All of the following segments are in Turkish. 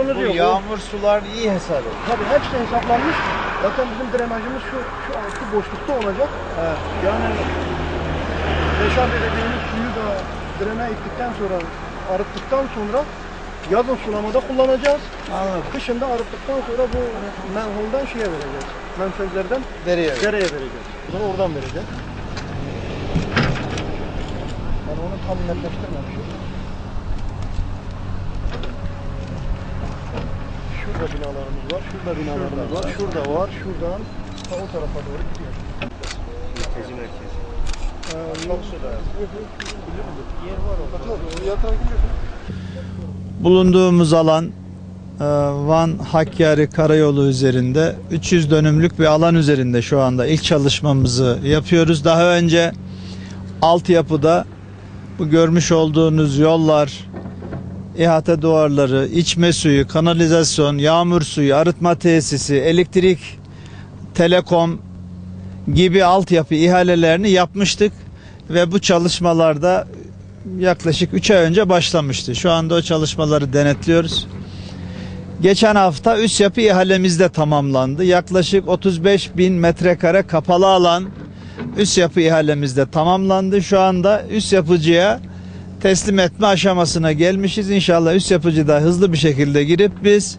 sorunumuz bu yok. yağmur sular iyi hesap ediyor. Tabii hepsi hesaplanmış. Zaten bizim drenajımız şu altı boşlukta olacak. Evet. Yani deşarj edeceğimiz suyu da drene ettikten sonra, arıttıktan sonra yazın sulamada kullanacağız. Anladım. Kışın da arıttıktan sonra bu menholden şeye vereceğiz. Menfezlerden Dereye vereceğiz. Bunu oradan vereceğiz. Yani onu tam netleştirmemişiz. Şurada binalarımız var, şurada binalarımız var, şurada var, şuradan ta o tarafa doğru gidiyor. Tezi merkezi. Yer var orada. Yatağa gidiyor. Bulunduğumuz alan Van Hakkari Karayolu üzerinde 300 dönümlük bir alan üzerinde şu anda ilk çalışmamızı yapıyoruz. Daha önce altyapıda bu görmüş olduğunuz yollar, ihate duvarları, içme suyu, kanalizasyon, yağmur suyu, arıtma tesisi, elektrik, telekom gibi altyapı ihalelerini yapmıştık ve bu çalışmalarda yaklaşık 3 ay önce başlamıştı. Şu anda o çalışmaları denetliyoruz. Geçen hafta üst yapı ihalemiz de tamamlandı. Yaklaşık 35.000 metrekare kapalı alan üst yapı ihalemiz de tamamlandı. Şu anda üst yapıcıya teslim etme aşamasına gelmişiz. İnşallah üst yapıcı da hızlı bir şekilde girip biz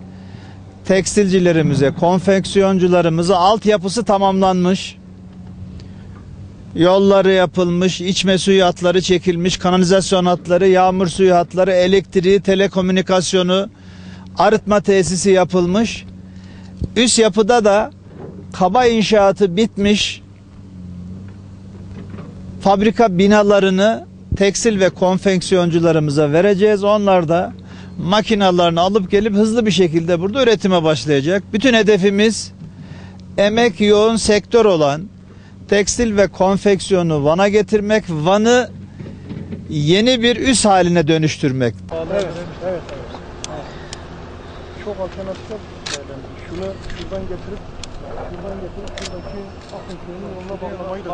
tekstilcilerimize, konfeksiyoncularımıza altyapısı tamamlanmış, yolları yapılmış, içme suyu hatları çekilmiş, kanalizasyon hatları, yağmur suyu hatları, elektriği, telekomünikasyonu, arıtma tesisi yapılmış. Üst yapıda da kaba inşaatı bitmiş fabrika binalarını tekstil ve konfeksiyoncularımıza vereceğiz. Onlar da makinalarını alıp gelip hızlı bir şekilde burada üretime başlayacak. Bütün hedefimiz emek yoğun sektör olan tekstil ve konfeksiyonu Van'a getirmek, Van'ı yeni bir üs haline dönüştürmek. Evet. Çok alternatifler değerlendirdik. Şuradan getirip şuradaki akın suyunun yoluna bağlamayı da